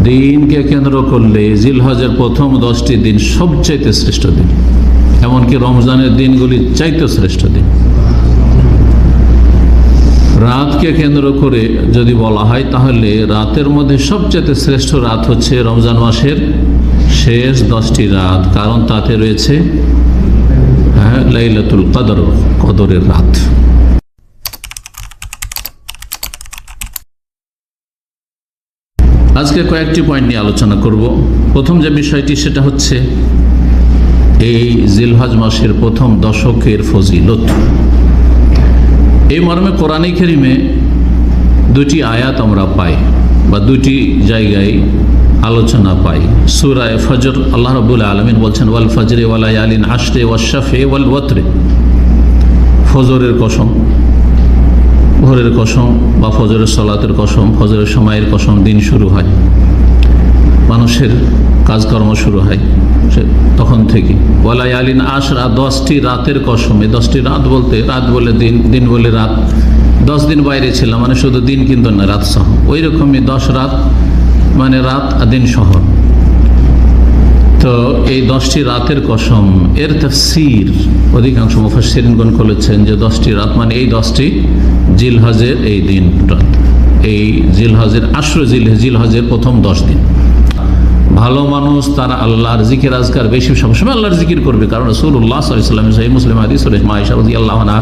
দিনকে কেন্দ্র করলে জিলহজের প্রথম 10টি দিন সবচাইতে শ্রেষ্ঠ দিন, এমনকি রমজানের দিনগুলি চাইতে শ্রেষ্ঠ দিন। রাতকে কেন্দ্র করে যদি বলা হয় তাহলে রাতের মধ্যে সবচেয়ে শ্রেষ্ঠ রাত হচ্ছে রমজান মাসের শেষ 10টি রাত, কারণ তাতে রয়েছে লাইলাতুল কদর, কদরের রাত। আজকে কয়েকটি পয়েন্ট নিয়ে আলোচনা করব। প্রথম যে বিষয়টি সেটা হচ্ছে এই জিলহজ মাসের প্রথম দশকের ফজিলত। এই মর্মে কোরআনে কারিমে দুটি আয়াত আমরা পাই বা দুটি জায়গায় আলোচনা পাই। সূরা ফজর আল্লাহ রাব্বুল আলামিন বলছেন ওয়াল ফজরে ওয়া লায়ালিন আশরে ওয়াশ শাফি ওয়াল ওয়াতরে, ফজরের কসম, ভোরের কসম বা ফজরের সালাতের কসম, ফজরের সময়ের কসম। দিন শুরু হয়, মানুষের কাজকর্ম শুরু হয় তখন থেকে। ওয়া লায়ালিন আশরা, 10টি রাতের কসম। এই 10টি রাত বলতে রাত বলে দিন, দিন বলে রাত। 10 দিন বাইরে ছিলাম মানে শুধু দিন কিন্তু না, রাত সহ। ওই রকমই 10 রাত মানে রাত আর দিন সহ। তো এই 10টি রাতের কসম, এর তাফসীর অধিকাংশ মুফাসসিরিনগণ করেছেন যে 10টি রাত মানে এই 10টি জিলহজের এই দিন রাত, এই জিলহজের জিলহজের প্রথম 10 দিন। ভালো মানুষ তারা আল্লাহর জিকির আজকার বেশি সবসময় আল্লাহর জিকির করবে, কারণ রাসূলুল্লাহ সাল্লাল্লাহু আলাইহি ওয়াসাল্লাম সহিহ মুসলিম হাদিস মা আয়েশা রাদিয়াল্লাহু আনহা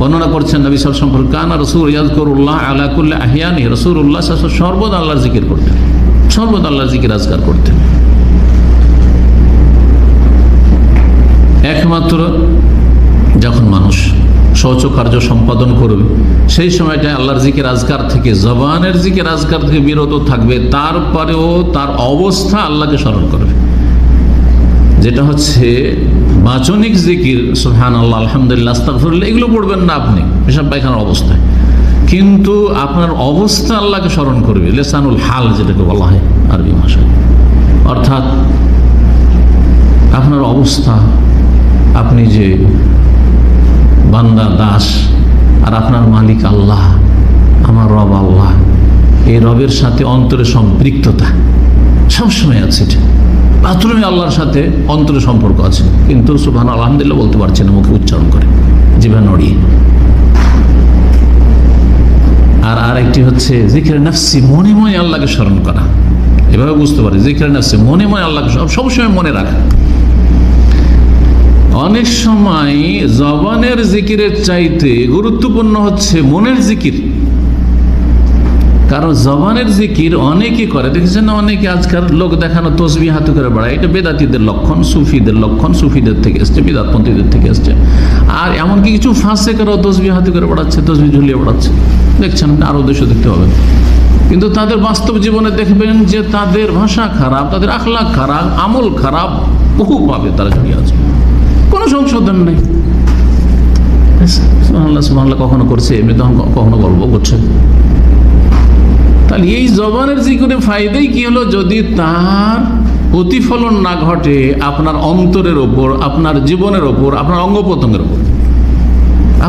বর্ণনা করছেন নবী সাল্লাল্লাহু আলাইহি ওয়াসাল্লাম সম্পর্কে, কানা রাসূল ইয়াযকুরুল্লাহ আলা কুল্লি আহইয়ানি, রাসূলুল্লাহ সাল্লাল্লাহু আলাইহি ওয়াসাল্লাম সর্বদা আল্লাহর জিকির করতেন, সর্বদা আল্লাহর জিকির আজকার করতেন। একমাত্র যখন মানুষ শৌচ কার্য সম্পাদন করবে সেই সময়টায় আল্লাহর জিকির আজকার থেকে, জবানের জিকির আজকার থেকে বিরত থাকবে, তারপরেও তার অবস্থা আল্লাহকে স্মরণ করবে, যেটা হচ্ছে বাচনিক জিকির সুবহানাল্লাহ, আলহামদুলিল্লাহ, আস্তাগফিরুল্লাহ, এগুলো পড়বেন না আপনি পেশাব পায়খানার অবস্থায়, কিন্তু আপনার অবস্থা আল্লাহকে স্মরণ করবে। লিসানুল হাল যেটাকে বলা হয় আরবি ভাষায়, অর্থাৎ আপনার অবস্থা, আপনি যে বান্দা দাস আর আপনার মালিক আল্লাহ, আমার রব আল্লাহ, এই রবের সাথে অন্তরে সম্পৃক্ততা সবসময় আছে। বাথরুমে আল্লাহর সাথে অন্তরে সম্পর্ক আছে, কিন্তু সুবহানাল্লাহ আলহামদুলিল্লাহ বলতে পারছে না, মুখে উচ্চারণ করে, জিহ্বা নড়িয়ে। আর আরেকটি হচ্ছে জিকরে নাফসি, মনে মনে আল্লাহকে স্মরণ করা। এভাবে বুঝতে পারি জিকরে নাফসি, মনে মনে আল্লাহকে সবসময় মনে রাখা। অনেক সময় জবানের জিকিরের চাইতে গুরুত্বপূর্ণ হচ্ছে মনের জিকির, কারণ জবানের জিকির অনেকে করে, দেখেছেন না, অনেকে আজকাল লোক দেখানো তসবিহ হাতে করে বেড়ায়। এটা বেদাতীদের লক্ষণ, সুফিদের লক্ষণ, সুফিদের থেকে এসছে, বিদাতপন্থীদের থেকে এসছে। আর এমনকি কিছু ফাসেকরাও তসবিহ হাতে করে বেড়াচ্ছে, তসবিহ ঝুলিয়ে বেড়াচ্ছে, দেখছেন, আরো দেশে দেখতে হবে। কিন্তু তাদের বাস্তব জীবনে দেখবেন যে তাদের ভাষা খারাপ, তাদের আখলাক খারাপ, আমল খারাপ, বহু পাবে তারা ঝুলিয়ে আছে, কোনো সংশোধন নেই। সুবহানাল্লাহ সুবহানাল্লাহ কখনো করছে, এমনি তখন কখনো গল্প করছে। তাহলে এই জবানের জিকিরের ফায়দাই কি হলো, যদি তার প্রতিফলন না ঘটে আপনার অন্তরের ওপর, আপনার জীবনের ওপর, আপনার অঙ্গ প্রত্যঙ্গের ওপর,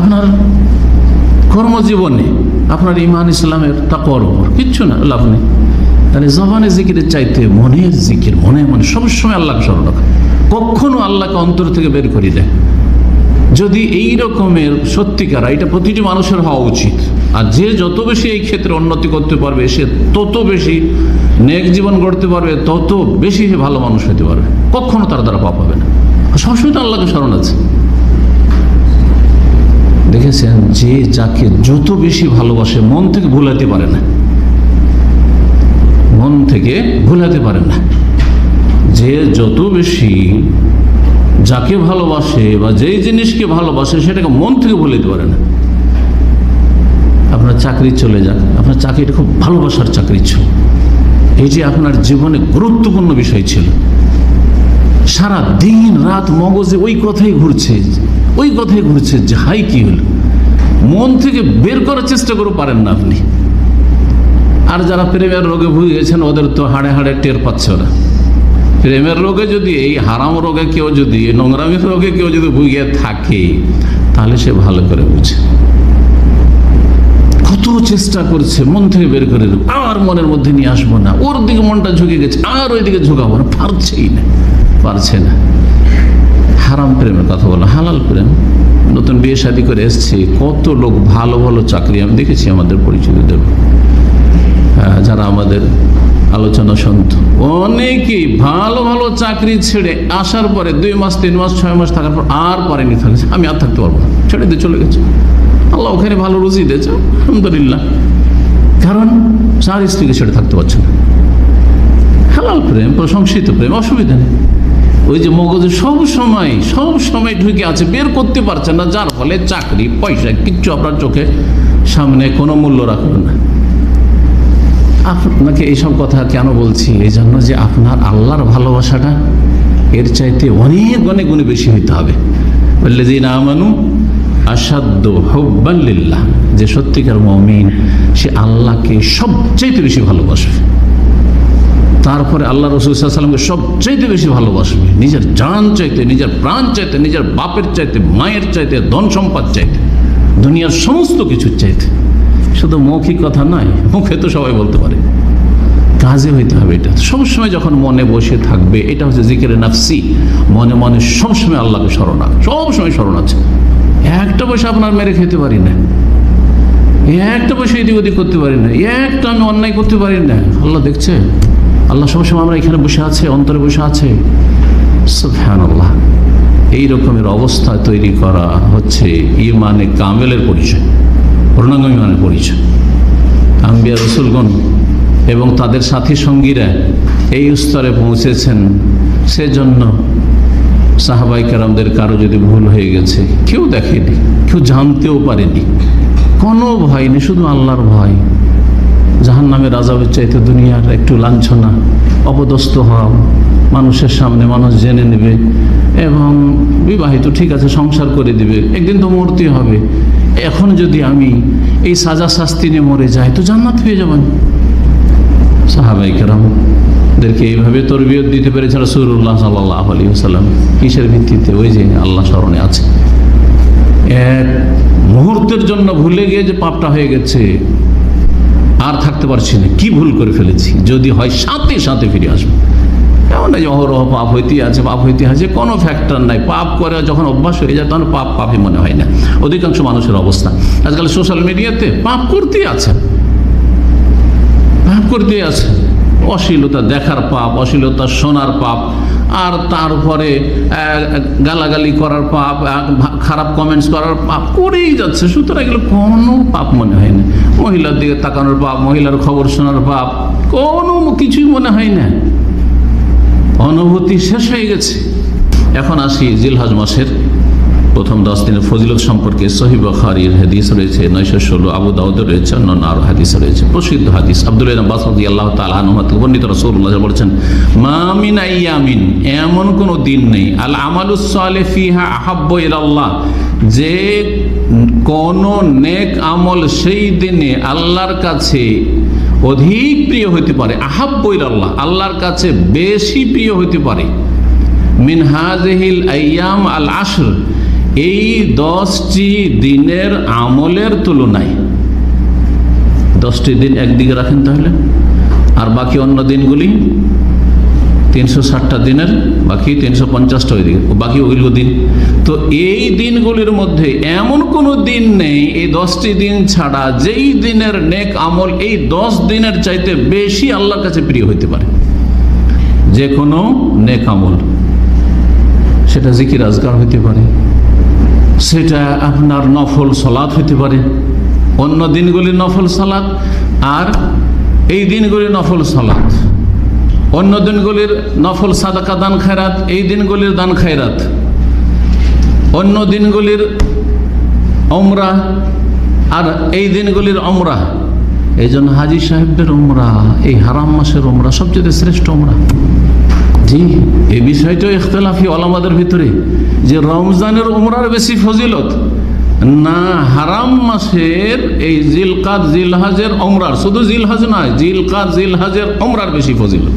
আপনার কর্মজীবনে, আপনার ঈমান ইসলামের তাকওয়ার ওপর, কিচ্ছু না, লাভ নেই। তাহলে জবানের জিকিরের চাইতে মনের জিকির, মনে মনে সবসময় আল্লাহকে স্মরণ রাখা, কখনো আল্লাহকে অন্তর থেকে বের করে দেয়। যদি এই রকমের সত্যিকার, এটা প্রতিটি মানুষের হওয়া উচিত। আর যে যত বেশি এই ক্ষেত্রে উন্নতি করতে পারবে, সে তত বেশি নেক জীবন গড়তে পারবে, তত বেশি সে ভালো মানুষ হতে পারবে, কখনো তার দ্বারা পাপ হবে না। সবসময় তো আল্লাহকে স্মরণ আছে। দেখেছেন, যে যাকে যত বেশি ভালোবাসে মন থেকে ভুলাতে পারে না, মন থেকে ভুলাতে পারে না। যে যত বেশি যাকে ভালোবাসে বা যেই জিনিসকে ভালোবাসে সেটাকে মন থেকে ভুলাতে পারে না। আপনার চাকরি চলে যাক, আপনার চাকরিটা খুব ভালোবাসার চাকরি ছিল, এই যে আপনার জীবনে গুরুত্বপূর্ণ বিষয় ছিল, সারা দিন রাত মগজে ওই কথাই ঘুরছে, ওই কথাই ঘুরছে, যে হাই কি হলো, মন থেকে বের করার চেষ্টা করে পারেন না আপনি। আর যারা প্রেমের রোগে ভুগে গেছেন ওদের তো হাড়ে হাড়ে টের পাচ্ছে ওরা। প্রেমের রোগে যদি, এই হারাম রোগে কেউ যদি, নোংরামির রোগে কেউ যদি ভুগে থাকে, তাহলে সে ভালো করে বুঝে কত কত চেষ্টা করছে মন থেকে বের করে দেবো, আর মনের মধ্যে নিয়ে আসবো না, ওর দিকে মনটা ঝুঁকে গেছে, আর ওই দিকে ঝুঁকাবো না, পারছে না। হারাম প্রেমের কথা বলো, হালাল প্রেম। নতুন বিয়ে শাদী করে এসছে, কত লোক ভালো ভালো চাকরি আমি দেখেছি আমাদের পরিচিতদের, যারা আমাদের আলোচনা শুনত, অনেকেই ভালো ভালো চাকরি ছেড়ে আসার পরে 2 মাস 3 মাস 6 মাস থাকার পর আর পারেনি, থাকছে আমি আর থাকতে পারবো না, ছেড়ে দিয়ে চলে গেছে। আল্লাহ ওখানে ভালো রুজি দিয়েছে, আলহামদুলিল্লাহ। কারণ 4 স্ত্রীকে ছেড়ে থাকতে পারছে না। হালাল প্রেম, প্রশংসিত প্রেম, অসুবিধা নেই। ওই যে মগজে সব সময় ঢুকে আছে, বের করতে পারছে না, যার ফলে চাকরি পয়সা কিচ্ছু আপনার চোখে সামনে কোনো মূল্য রাখবে না। আপনাকে এইসব কথা কেন বলছি? এই জন্য যে আপনার আল্লাহর ভালোবাসাটা এর চাইতে অনেক অনেক গুণে বেশি হইতে হবে। ওয়াল্লাযীনা আমানু আশাদ্দু হুব্বান লিল্লাহ, যে সত্যিকার মুমিন সে আল্লাহকে সবচাইতে বেশি ভালোবাসবে, তারপরে আল্লাহ রাসূল সাল্লাল্লাহু আলাইহি ওয়াসাল্লামকে সবচাইতে বেশি ভালোবাসবে, নিজের জান চাইতে, নিজের প্রাণ চাইতে, নিজের বাপের চাইতে, মায়ের চাইতে, ধন সম্পদ চাইতে, দুনিয়ার সমস্ত কিছুর চাইতে। শুধু মৌখিক কথা নয়, মুখে তো সবাই বলতে পারে, কাজে হইতে হবে। এটা সবসময় যখন মনে বসে থাকবে, এটা হচ্ছে জিকিরে নাফসি, মনে মনে সবসময় আল্লাহকে স্মরণ আছে, সবসময় স্মরণ আছে। একটা পয়সা আপনার মেরে খেতে পারি না, একটা পয়সা এদিক ওদিক করতে পারি না, একটা আমি অন্যায় করতে পারি না, আল্লাহ দেখছে। আল্লাহ সবসময় আমরা এখানে বসে আছে, অন্তরে বসে আছে। সুবহানাল্লাহ। এই রকমের অবস্থা তৈরি করা হচ্ছে ইমানে কামেলের পরিচয়, পূর্ণাঙ্গ ইমানের পরিচয়। আম্বিয়া রসুলগণ এবং তাদের সাথী সঙ্গীরা এই স্তরে পৌঁছেছেন। সেজন্য সাহাবাই কেরামদের কারো যদি ভুল হয়ে গেছে, কেউ দেখেনি, কেউ জানতেও পারেনি, কোনো ভয় নেই, শুধু আল্লাহর ভয়। জাহান্নামের আযাবের চাইতে দুনিয়ার একটু লাঞ্ছনা, অপদস্থ হওয়া, মানুষের সামনে মানুষ জেনে নেবে, এবং বিবাহিত ঠিক আছে সংসার করে দিবে, একদিন তো মরতে হবে। এখন যদি আমি এই সাজা শাস্তি নিয়ে মরে যাই তো জান্নাত পেয়ে যাবেন। সাহাবায়ে কেরামদেরকে এইভাবে তরবিয়ত দিতে পেরেছে রাসূলুল্লাহ সাল্লাল্লাহু আলাইহি ওয়াসাল্লাম। কিসের ভিত্তিতে? ওই যে আল্লাহ স্মরণে আছে। এক মুহূর্তের জন্য ভুলে গিয়ে যে পাপটা হয়ে গেছে, আর থাকতে পারছি না, কি ভুল করে ফেলেছি, যদি হয় সাথে সাথে ফিরে আসবো। এমন না যে অহরহ পাপ হইতে আছে, কোনো ফ্যাক্টর নাই। পাপ করে যখন অভ্যাস হয়ে যায় তখন পাপই মনে হয় না। অধিকাংশ মানুষের অবস্থা আজকাল সোশ্যাল মিডিয়াতে পাপ করতেই আছে, অশ্লীলতা দেখার পাপ, অশ্লীলতা শোনার পাপ, আর তারপরে গালাগালি করার পাপ, খারাপ কমেন্টস করার পাপ করেই যাচ্ছে। সুতরাং এগুলো কোনো পাপ মনে হয় না। মহিলার দিকে তাকানোর পাপ, মহিলার খবর শোনার পাপ, কোনো কিছুই মনে হয় না, অনুভূতি শেষ হয়ে গেছে। এখন আসি জিলহজ মাসের প্রথম 10 দিনের ফজিলত সম্পর্কে। সহিহ বুখারীর হাদিস রয়েছে 916, আবু দাউদের রয়েছে, অন্যান্য আরো হাদিস রয়েছে। প্রসিদ্ধ হাদিস আব্দুল্লাহ ইবনে আব্বাস রাদিয়াল্লাহু তাআলা আনহু থেকে বর্ণিত, রাসূলুল্লাহ বলেছেন, মা মিন আইয়ামিন, এমন কোন দিন নেই, আল আমালুস সালিহ ফিহা আহাব্বু ইলাল্লাহ, যে কোন নেক আমল সেই দিনে আল্লাহর কাছে অধিক প্রিয় হইতে পারে। আহাব্বু ইলাল্লাহ, আল্লাহর কাছে বেশি প্রিয় হইতে পারে। মিন হাযিহিল আইয়াম আল আশর, এই 10টি দিনের আমলের তুলনায়। 10টি দিন একদিকে রাখেন তাহলে, আর বাকি অন্য দিনগুলি 360টা দিনের বাকি 350টা ওই দিকে, বাকি ওইগুলো দিন। তো এই দিনগুলির মধ্যে এমন কোনো দিন নেই এই 10টি দিন ছাড়া যেই দিনের নেক আমল এই 10 দিনের চাইতে বেশি আল্লাহর কাছে প্রিয় হইতে পারে। যে কোনো নেক আমল, সেটা জিকির আজকার হইতে পারে, সেটা আপনার নফল সালাত হইতে পারে, অন্য দিনগুলির নফল সালাত আর এই দিনগুলির নফল সালাত, অন্য দিনগুলির নফল সাদাকা দান খায়রাত, এই দিনগুলির দান খায়রাত, অন্য দিনগুলির উমরা আর এই দিনগুলির উমরা। এই জন্য হাজী সাহেবদের উমরা, এই হারাম মাসের উমরা সবচেয়ে শ্রেষ্ঠ উমরা। জি, এই বিষয়টাও ইখতিলাফি ওলামাদের ভিতরে, যে রমজানের উমরার বেশি ফজিলত না হারাম মাসের এই জিলকাদ জিলহাজের উমরার, শুধু জিলহাজ নয়, জিলকাদ জিলহাজের উমরার বেশি ফজিলত।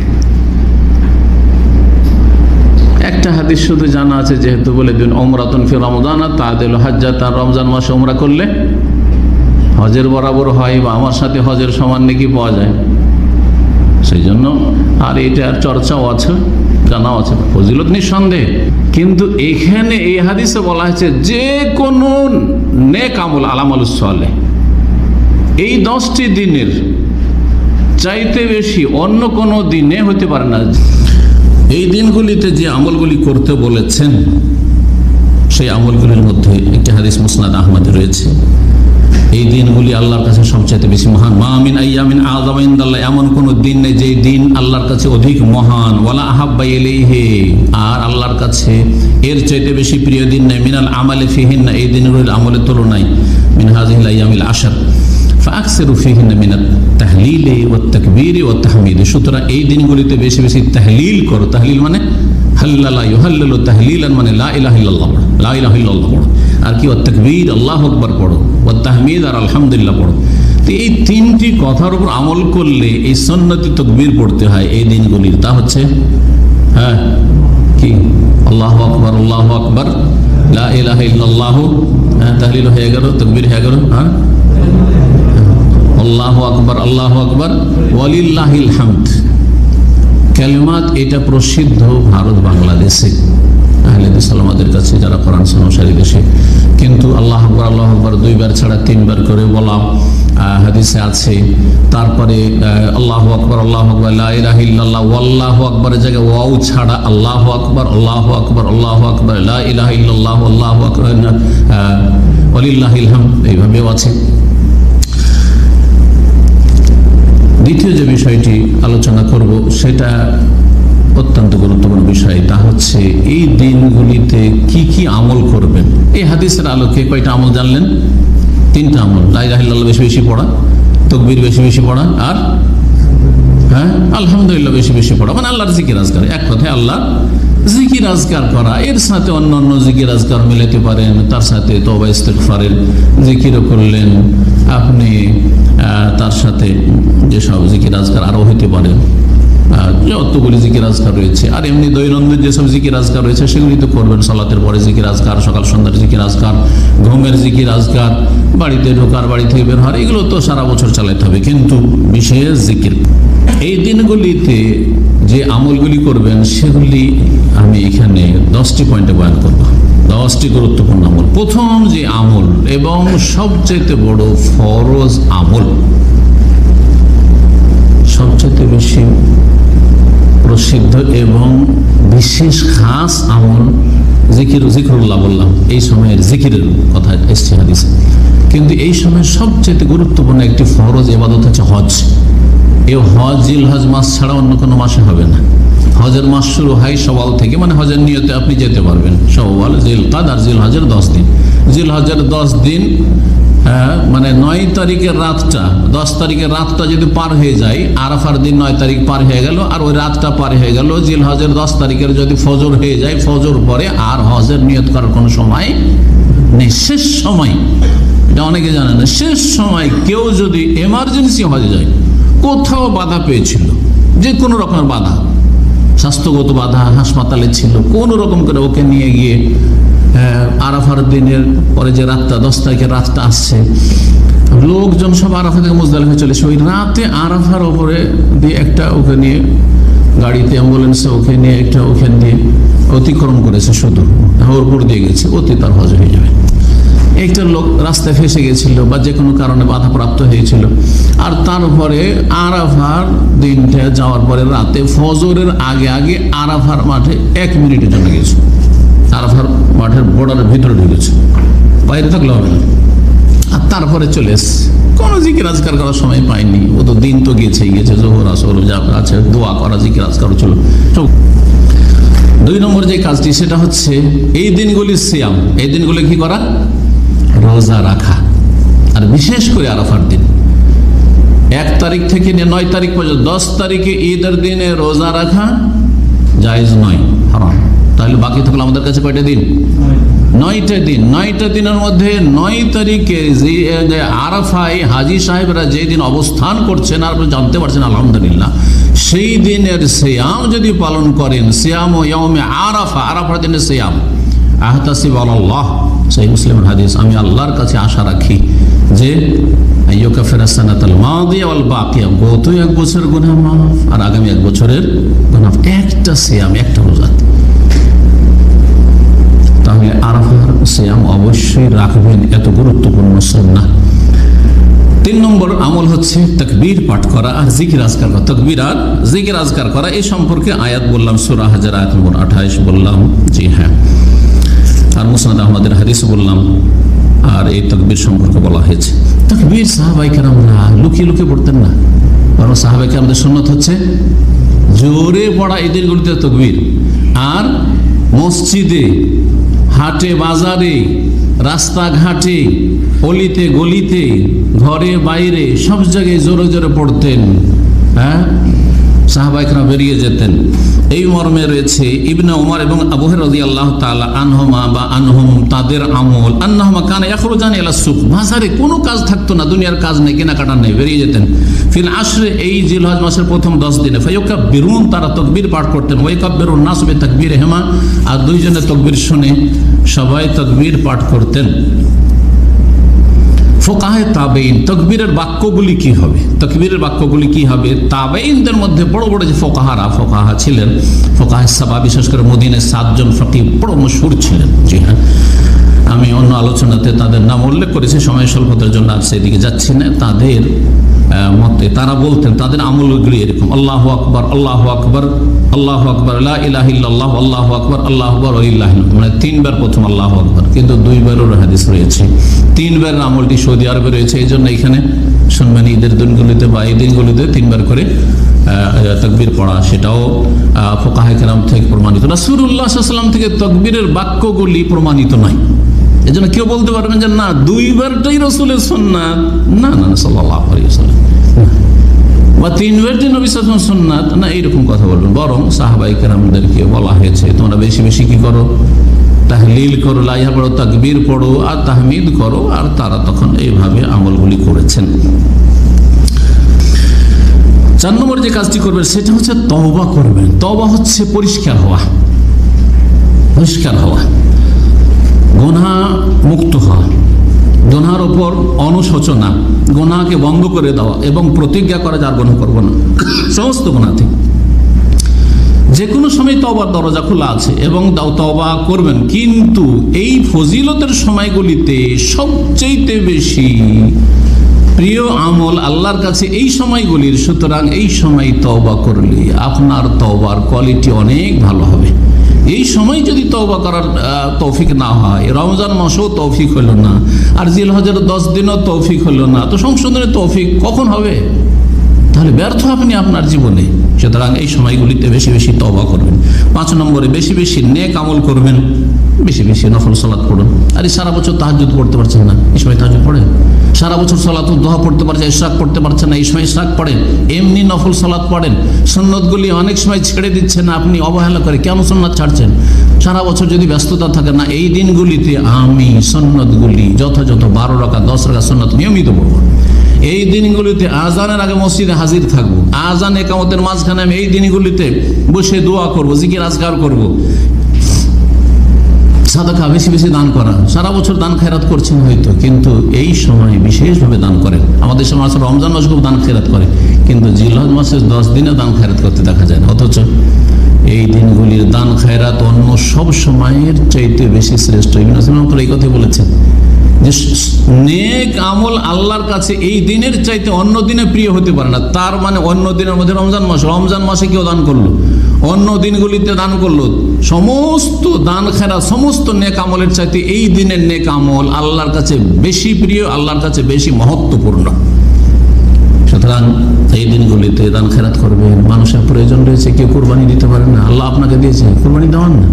একটা হাদিস শুধু জানা আছে, যেহেতু বলে দিন উমরাতুন ফি রমজান তাআদিলু হাজ্জাতান, রমজান মাসে উমরা করলে হজের বরাবর হয় বা আমার সাথে হজের সমান নেকি পাওয়া যায়, সেই জন্য আর এটার চর্চাও আছে, জানাও আছে, ফজিলত নিঃসন্দেহ। কিন্তু এখানে এই হাদিসে বলা হয়েছে যে কোনো নেক আমল, আলামালুস সালেহ, এই 10টি দিনের চাইতে বেশি অন্য কোনো দিনে হতে পারে না। এই দিনগুলিতে যে আমলগুলি করতে বলেছেন সেই আমলগুলির মধ্যে একটি হাদিস মুসনাদ আহমদে রয়েছে। এই দিনগুলি আল্লাহর কাছে সবচাইতে বেশি মহান। মা মিন আইয়ামিন আযম ইনদাল্লাহ, এমন কোন দিন নেই যে দিন আল্লাহর কাছে অধিক মহান। ওয়ালা আহাব্বা ইলাইহি, আর আল্লাহর কাছে এর চাইতে বেশি প্রিয় দিন নেই। মিনাল আমালি ফিহিন্না, এই দিনগুলির আমলের তুলনায়। মিন হাযিহিল আইয়ামিল আশর ফাকসিরু ফিহিন্না মিনাত তাহলিলি ওয়াত তাকবীরি ওয়াত তাহমিদ। সুতরাং এই দিনগুলিতে বেশি বেশি তাহলিল করো। তাহলিল মানে হাল্লালা ইউহাল্লিলু তাহলিলান, মানে লা ইলাহা ইল্লাল্লাহ পড়ো, লা ইলাহা ইল্লাল্লাহ পড়ো। আর কি ওয়াত তাকবীর, আল্লাহু আকবার পড়ো, ওয়াত তাহমিদ আর আলহামদুলিল্লাহ পড়ো। তো এই 3টি কথার উপর আমল করলে এই সুন্নতি তাকবীর পড়তে হয় এই দিনগুলির। তা হচ্ছে হ্যাঁ কি আল্লাহু আকবার, আল্লাহু আকবার, লা ইলাহা ইল্লাল্লাহ, তাহলিল হয়ে গেল, তাকবীর হয়ে গেল, হ্যাঁ আল্লাহু আকবার, আল্লাহু আকবার, ওয়ালিল্লাহিল হামদ। কালিমাত এটা প্রসিদ্ধ ভারত বাংলাদেশে আহলে হাদিস আমাদের কাছে, যারা কোরআন অনুসারী দেশে। কিন্তু আল্লাহু আকবার, আল্লাহু আকবার 2 বার ছাড়া 3 বার করে বলা হাদিসে আছে। তারপরে আল্লাহু আকবার, আল্লাহু আকবার, লা ইলাহা ইল্লাল্লাহ, আল্লাহু আকবারের জায়গায় ওয়াও ছাড়া আল্লাহু আকবার, আল্লাহু আকবার, আল্লাহু আকবার, লা ইলাহা ইল্লাল্লাহ, আল্লাহু আকবার, ওয়ালিল্লাহিল হামদ, এইভাবেও আছে। দ্বিতীয় যে বিষয়টি আলোচনা করব সেটা অত্যন্ত গুরুত্বপূর্ণ বিষয়। তা হচ্ছে এই দিনগুলিতে কি কি আমল করবেন। এই হাদিসের আলোকে কয়টা আমল জানলেন? 3টা আমল। লা ইলাহা ইল্লাল্লাহ বেশি বেশি পড়া, তাকবীর বেশি বেশি পড়া, আর হ্যাঁ আলহামদুলিল্লাহ বেশি বেশি পড়া, মানে আল্লাহর জিকির আজকার। এক কথায় আল্লাহ জিকির আজকার করা। এর সাথে অন্য অন্য জিকির আজকার মিলাতে পারেন, তার সাথে তওবা ইস্তিগফারের জিকিরও করলেন আপনি, তার সাথে যেসব জিকির আজকার আরও হইতে পারে, যতগুলি জিকির আজকার রয়েছে। আর এমনি দৈনন্দিন যেসব জিকির আজকার রয়েছে সেগুলি তো করবেন। সালাতের পরে জিকির আজকার, সকাল সন্ধ্যার জিকির আজকার, ঘুমের জিকির আজকার, বাড়িতে ঢোকার, বাড়ি থেকে বের হওয়ার, এগুলো তো সারা বছর চালাতে হবে। কিন্তু বিশেষ জিকির এই দিনগুলিতে যে আমলগুলি করবেন সেগুলি আমি এখানে 10টি পয়েন্টে বয়ান করব। 10টি গুরুত্বপূর্ণ আমল। প্রথম যে আমল এবং সবচেয়ে বড় ফরজ আমল, সবচেয়ে বেশি প্রসিদ্ধ এবং বিশেষ খাস আমল জিকিরুল্লাহ বললাম। এই সময়ের জিকিরের কথা এসছে হাদিসে। কিন্তু এই সময়ের সবচেয়ে গুরুত্বপূর্ণ একটি ফরজ ইবাদত হচ্ছে হজ। এই হজ জিলহজ মাস ছাড়া অন্য কোনো মাসে হবে না। হজের মাস শুরু হয় সওয়াল থেকে, মানে হজের নিয়তে আপনি যেতে পারবেন। সওয়াল, জিলকাদ আর জিলহজের 10 দিন। জিলহজের 10 দিন মানে 9 তারিখের রাতটা, 10 তারিখের রাতটা যদি পার হয়ে যায়, আরাফার দিন 9 তারিখ পার হয়ে গেল, আর ওই রাতটা পার হয়ে গেল। জিলহজের 10 তারিখের যদি ফজর হয়ে যায়, ফজর পরে আর হজের নিয়ত করার কোনো সময় নেই। শেষ সময়, এটা অনেকে জানে না, শেষ সময় কেউ যদি এমার্জেন্সি হজে যায়, কোথাও বাধা পেয়েছিল, যে কোনো রকমের বাধা, স্বাস্থ্যগত বাধা, হাসপাতালে ছিল, কোনো রকম করে ওকে নিয়ে গিয়ে আরাফার দিনের পরে যে রাতটা, 10 তারিখের রাতটা আসছে, লোকজন সব আরাফা থেকে মুজদালিফা চলে এসে ওই রাতে আরাফার ওপরে দিয়ে একটা ওকে নিয়ে গাড়িতে, অ্যাম্বুলেন্সে ওকে নিয়ে একটা ওখান দিয়ে অতিক্রম করেছে, শুধু ওর উপর দিয়ে গেছে, অতি তার হজ হয়ে যাবে। একটা লোক রাস্তায় ফেসে গেছিল বা যে কোনো কারণে বাধাপ্রাপ্ত হয়েছিল, আর তারপরে আরাফার দিনটা যাওয়ার পরে রাতে ফজরের আগে আগে আরাফার মাঠে 1 মিনিটের জন্য গেছে, আরাফার মাঠের বর্ডারের ভিতরে ঢুকেছে, বাইরে থাকলে হবে না। আর তারপরে চলে এসছে, কোনো জিকির আজকার করার সময় পাইনি। ও তো দিন তো গেছেই গেছে, জোহর আসর যা আছে, দোয়া করা, জিকির আজকার ছিল। 2 নম্বর যে কাজটি সেটা হচ্ছে এই দিনগুলি সিয়াম। এই দিনগুলি কি করা? রোজা রাখা। আর বিশেষ করে আরাফার দিন 1 তারিখ থেকে নিয়ে 9 তারিখ পর্যন্ত, 10 তারিখে ঈদের দিনে রোজা রাখা জায়েজ নয়, হারাম। তাহলে বাকি থাকলো আমাদের কাছে কয়টা দিন? 9টা দিন। 9টা দিনের মধ্যে 9 তারিখে যে আরাফায় হাজি সাহেবরা যেদিন অবস্থান করছেন আর জানতে পারছেন আলহামদুলিল্লাহ, সেই দিনের সিয়াম যদি পালন করেন, সিয়াম ও ইয়াউমে আরাফা, আরাফার দিনের সিয়াম, আহতাসিব আলাল্লাহ, সহিহ মুসলিমের হাদিস, আমি আল্লাহর কাছে আশা রাখি যে গত 1 বছর গুনাহ মাফ আর আগামী 1 বছরের গুনাহ, একটা সিয়াম, একটা রোজা। তাহলে আরাফার সিয়াম অবশ্যই রাখবেন, এত গুরুত্বপূর্ণ সুন্নাহ। 3 নম্বর আমল হচ্ছে তাকবীর পাঠ করা আর জিকির আজকার করা। তাকবীর আর জিকির আজকার করা, এই সম্পর্কে আয়াত বললাম, সূরা হাজর আয়াত নম্বর 28 বললাম, জি হ্যাঁ, আর মুসনাদ আহমদের হাদিস বললাম, আর এই তাকবীর সম্পর্কে বলা হয়েছে। তাকবীর সাহাবায়ে কেরামরা লুকিয়ে লুকিয়ে পড়তেন না, বরং সাহাবায়ে কেরামদের সুন্নাত হচ্ছে জোরে পড়া এই দিনগুলিতে তাকবীর। আর মসজিদে, হাটে বাজারে, রাস্তাঘাটে, অলিতে গলিতে, ঘরে বাইরে সব জায়গায় জোরে জোরে পড়তেন। হ্যাঁ, সাহাবায়ে কেরাম বেরিয়ে যেতেন। এই মর্মে রয়েছে ইবনে ওমর এবং আবু হুরায়রা রাদিয়াল্লাহু তাআলা আনহুমা বা আনহুম, তাদের আমল আন্নাহুমা কানা ইয়াখরুজান ইলা সুক, বাজারে কোনো কাজ থাকতো না, দুনিয়ার কাজ নেই, কেনাকাটা নেই, বেরিয়ে যেতেন। ফিল আশরে, এই জিলহজ মাসের প্রথম 10 দিনে, ফায়ুকাব্বিরুন, তারা তাকবীর পাঠ করতেন, ওয়াইকাব্বিরুন নাস বিতাকবীরিহিমা, আর দুইজনে তাকবীর শুনে সবাই তাকবীর পাঠ করতেন। ফোকাহে তাবেইন, তাকবীরের বাক্যগুলি কি হবে? তাকবীরের বাক্যগুলি কি হবে? তাবেইনদের মধ্যে বড় বড় যে ফোকাহা ছিলেন, ফোকাহে সাবা, বিশেষ করে মদিনায় 7 জন ফকিহ বড় মশহুর ছিলেন। জি হ্যাঁ, আমি অন্য আলোচনাতে তাদের নাম উল্লেখ করেছি, সময় স্বল্পতার জন্য আর সেদিকে যাচ্ছি না। তাদের মতে তারা বলতেন, তাদের আমলগুলি এরকম: আল্লাহু আকবার, আল্লাহু আকবার, আল্লাহু আকবার, লা ইলাহা ইল্লাল্লাহ, আল্লাহু আকবার, আল্লাহু আকবার, ওয়ালিল্লাহিল হামদ। মানে 3 বার প্রথম আল্লাহু আকবার, কিন্তু 2 বারের হাদিস রয়েছে। 3 বারের আমলটি সৌদি আরবে রয়েছে, এই জন্য এখানে শুনবেন ঈদের দিনগুলিতে বা এই দিনগুলিতে 3 বার করে তাকবীর পড়া, সেটাও ফুকাহায়ে কেরাম থেকে প্রমাণিত। রাসূলুল্লাহ সাল্লাল্লাহু আলাইহি ওয়াসাল্লাম থেকে তাকবীরের বাক্যগুলি প্রমাণিত নয়। এই জন্য কেউ বলতে পারবেন যে না, 2 বারটাই রাসূলের সুন্নাত, না না সাল্লাল্লাহু আলাইহি ওয়াসাল্লাম, বা 3 বারটি নবী সাল্লাল্লাহু আলাইহি ওয়াসাল্লাম সুন্নাত, না এইরকম কথা বলবেন। বরং সাহাবায়ে কেরামদেরকে বলা হয়েছে, তোমরা বেশি বেশি কি করো? তাহলিল করো, লা ইলাহা পড়ো, তাকবীর পড়ো আর তাহমিদ করো। আর তারা তখন এইভাবে আমলগুলি করেছেন। 4 নম্বর যে কাজটি করবেন সেটা হচ্ছে তওবা করবেন। তওবা হচ্ছে পরিষ্কার হওয়া, পরিষ্কার হওয়া, গুনাহ মুক্ত হওয়া, গুনাহের ওপর অনুশোচনা, গুনাহকে বন্ধ করে দেওয়া এবং প্রতিজ্ঞা করা যার গুনাহ করব না, সমস্ত গুনাহ থেকে। যে কোনো সময় তওবার দরজা খোলা আছে এবং তওবা করবেন, কিন্তু এই ফজিলতের সময়গুলিতে সবচেয়ে বেশি প্রিয় আমল আল্লাহর কাছে এই সময়গুলির। সুতরাং এই সময় তওবা করলে আপনার তওবার কোয়ালিটি অনেক ভালো হবে। এই সময় যদি তওবা করার তৌফিক না হয়, রমজান মাসেও তৌফিক হলো না, আর জিলহজের 10 দিনও তৌফিক হলো না, তো সংশোধনের তৌফিক কখন হবে? তাহলে ব্যর্থ আপনি আপনার জীবনে। সুতরাং এই সময়গুলিতে বেশি বেশি তওবা করবেন। 5 নম্বরে বেশি বেশি নেক আমল করবেন, বেশি বেশি নফল সালাত পড়ুন। আরে সারা বছর তাহাজ্জুদ পড়তে পারছেন না, এই সময় তাহাজ্জুদ পড়েন। সারা বছর সালাতুদ দুহা পড়তে পারছেন, ইশরাক পড়তে পারছেন না, এই সময় ইশরাক পড়েন। এমনি নফল সালাত পড়েন। সুন্নতগুলি অনেক সময় ছেড়ে দিচ্ছেন না আপনি, অবহেলা করে। কেন সুন্নাত ছাড়ছেন? সারা বছর যদি ব্যস্ততা থাকে না, এই দিনগুলিতে আমি সুন্নতগুলি যথাযথ 12 রাকাত 10 রাকাত সুন্নাত নিয়মিত পড়ব। এই দিনগুলিতে আজানের আগে মসজিদে হাজির থাকবো, আজান একামতের মাঝখানে আমি এই দিনগুলিতে বসে দোয়া করব, জিকির আজকার করব। সাদাকা বেশি বেশি দান করা। সারা বছর দান খেরাত করছেন হয়তো, কিন্তু এই সময় বিশেষভাবে দান করেন। আমাদের সমাজ রমজান মাসে খুব দান খেরাত করে, কিন্তু জিলহজ মাসের 10 দিনে দান খেরাত করতে দেখা যায় না। অথচ এই দিনগুলির দান খেরাত অন্য সব সময়ের চাইতে বেশি শ্রেষ্ঠ। ইবনে সিনা এই কথাই বলেছেন যে নেক আমল আল্লাহর কাছে এই দিনের চাইতে অন্য দিনে প্রিয় হতে পারে না। তার মানে অন্য দিনের মধ্যে রমজান মাসে কেউ দান করলো, অন্য দিনগুলিতে দান করলো, সমস্ত দান খেরা সমস্ত নেক আমলের চাইতে এই দিনের নেক আমল আল্লাহর কাছে বেশি প্রিয়, আল্লাহর কাছে বেশি মহত্বপূর্ণ। সুতরাং এই দিনগুলিতে দান খেরাত করবেন। মানুষের প্রয়োজন রয়েছে, কেউ কোরবানি দিতে পারেন না, আল্লাহ আপনাকে দিয়েছে, কোরবানি দেওয়ান না।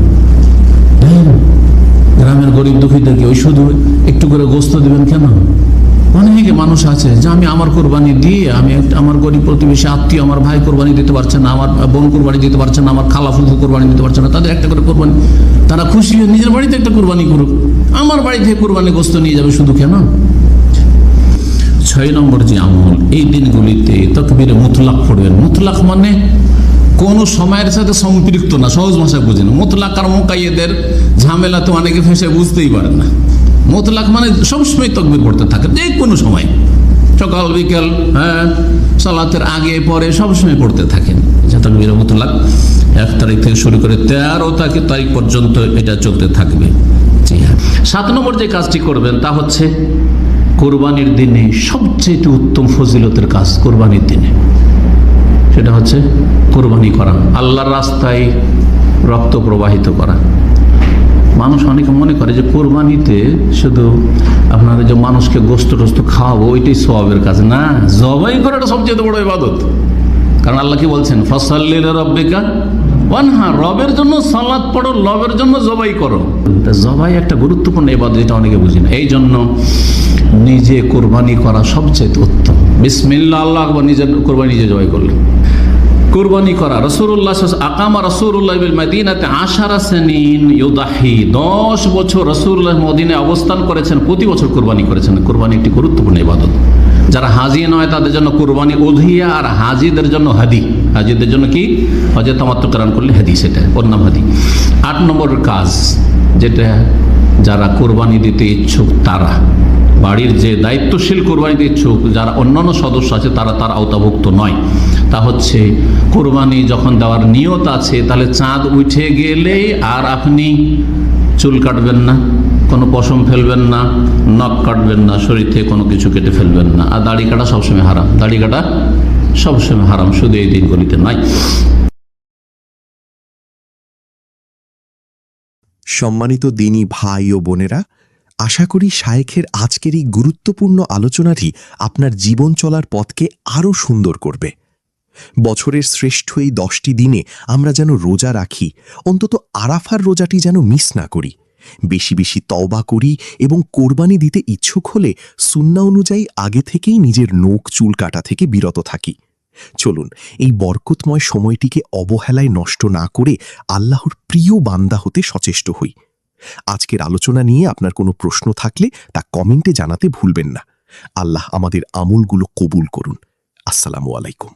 গ্রামের গরিব দুঃখীদেরকে ওই শুধু একটু করে গোস্ত দিবেন কেন? অনেকে মানুষ আছে যে আমি আমার কোরবানি দিয়ে আমি আমার গরিব প্রতিবেশী আত্মীয়, আমার ভাই কোরবানি দিতে পারছে না, আমার বোন কোরবানি দিতে পারছে না, আমার খালা ফুফু কোরবানি দিতে পারছে না, তাদের একটা করে কোরবানি, তারা খুশি হয়ে নিজের বাড়িতে একটা কোরবানি করুক, আমার বাড়ি থেকে কোরবানি গোস্ত নিয়ে যাবে শুধু কেন? 6 নম্বর যে আমল, এই দিনগুলিতে তাকবীরে মুতলাক পড়বেন। মুতলাক মানে কোন সময়ের সাথে সম্পৃক্ত না, সহজ ভাষায় বুঝে না। মুতলাক আর মুকাইয়েদের ঝামেলা তো অনেকে ফেসে বুঝতেই পারেন না। মুতলাক মানে সবসময় তাকবীর পড়তে থাকে, যে কোনো সময়, সকাল বিকেল, সালাতের আগে পরে সবসময় পড়তে থাকেন। তাকবীর মুতলাক 1 তারিখ থেকে শুরু করে 13 তারিখ পর্যন্ত এটা চলতে থাকবে। জি হ্যাঁ। 7 নম্বর যে কাজটি করবেন তা হচ্ছে কোরবানির দিনে সবচেয়ে উত্তম ফজিলতের কাজ কোরবানির দিনে, সেটা হচ্ছে কোরবানি করা, আল্লাহর রাস্তায় রক্ত প্রবাহিত করা। মানুষ অনেকে মনে করে যে কোরবানিতে শুধু আপনার যে মানুষকে গোস্ত টোস্ত খাওয়াবো ওইটাই সওয়াবের কাজ। না, জবাই করাটা সবচেয়ে বড় ইবাদত। কারণ আল্লাহ কি বলছেন, ফাসাল্লি লিরাব্বিকা ওয়ানহার, রবের জন্য সালাত পড়ো, রবের জন্য জবাই করো। জবাই একটা গুরুত্বপূর্ণ ইবাদত, যেটা অনেকে বুঝি না। এই জন্য নিজে কোরবানি করা সবচেয়ে উত্তম। বিসমিল্লাহ আল্লাহু আকবার, নিজের কোরবানি নিজে জবাই করলেন। কোরবানি করা, রাসূলুল্লাহ আকামা রাসূলুল্লাহ বিল মদিনাতে 10 সিনিন ইউদাহি, 10 বছর রাসূলুল্লাহ মদিনায় অবস্থান করেছেন, প্রতি বছর কোরবানি করেছেন। কোরবানি একটি গুরুত্বপূর্ণ ইবাদত। যারা হাজি নয় তাদের জন্য কোরবানি উযহিয়া, আর হাজিদের জন্য হাদি। হাজিদের জন্য কি, হজে তামাত্তু করান করলে হাদি, সেটা ওর নাম হাদি। 8 নম্বর কাজ যেটা যারা কোরবানি দিতে ইচ্ছুক, তারা বাড়ির যে দায়িত্বশীল কোরবানি দিতে ইচ্ছুক, যারা অন্যান্য সদস্য আছে তারা তার আওতাভুক্ত নয়, তা হচ্ছে কোরবানি যখন দেওয়ার নিয়ত আছে, তাহলে চাঁদ উঠে গেলেই আর আপনি চুল কাটবেন না, কোনো পশম ফেলবেন না, নখ কাটবেন না, শরীর থেকে কোনো কিছু কেটে ফেলবেন না। আর দাড়ি কাটা সবসময় হারাম, দাড়ি কাটা সবসময় হারাম, শুধু এই দিনগুলিতে নয়। সম্মানিত দ্বীনী ভাই ও বোনেরা, আশা করি শায়েখের আজকের এই গুরুত্বপূর্ণ আলোচনাটি আপনার জীবন চলার পথকে আরও সুন্দর করবে। বছরের শ্রেষ্ঠ এই 10টি দিনে আমরা যেন রোজা রাখি, অন্তত আরাফার রোজাটি যেন মিস না করি। বেশি বেশি তওবা করি এবং কোরবানি দিতে ইচ্ছুক হলে সুন্নাহ অনুযায়ী আগে থেকেই নিজের নখ চুল কাটা থেকে বিরত থাকি। চলুন এই বরকতময় সময়টিকে অবহেলায় নষ্ট না করে আল্লাহর প্রিয় বান্দা হতে সচেষ্ট হই। আজকের আলোচনা নিয়ে আপনার কোনো প্রশ্ন থাকলে তা কমেন্টে জানাতে ভুলবেন না। আল্লাহ আমাদের আমলগুলো কবুল করুন। আসসালামু আলাইকুম।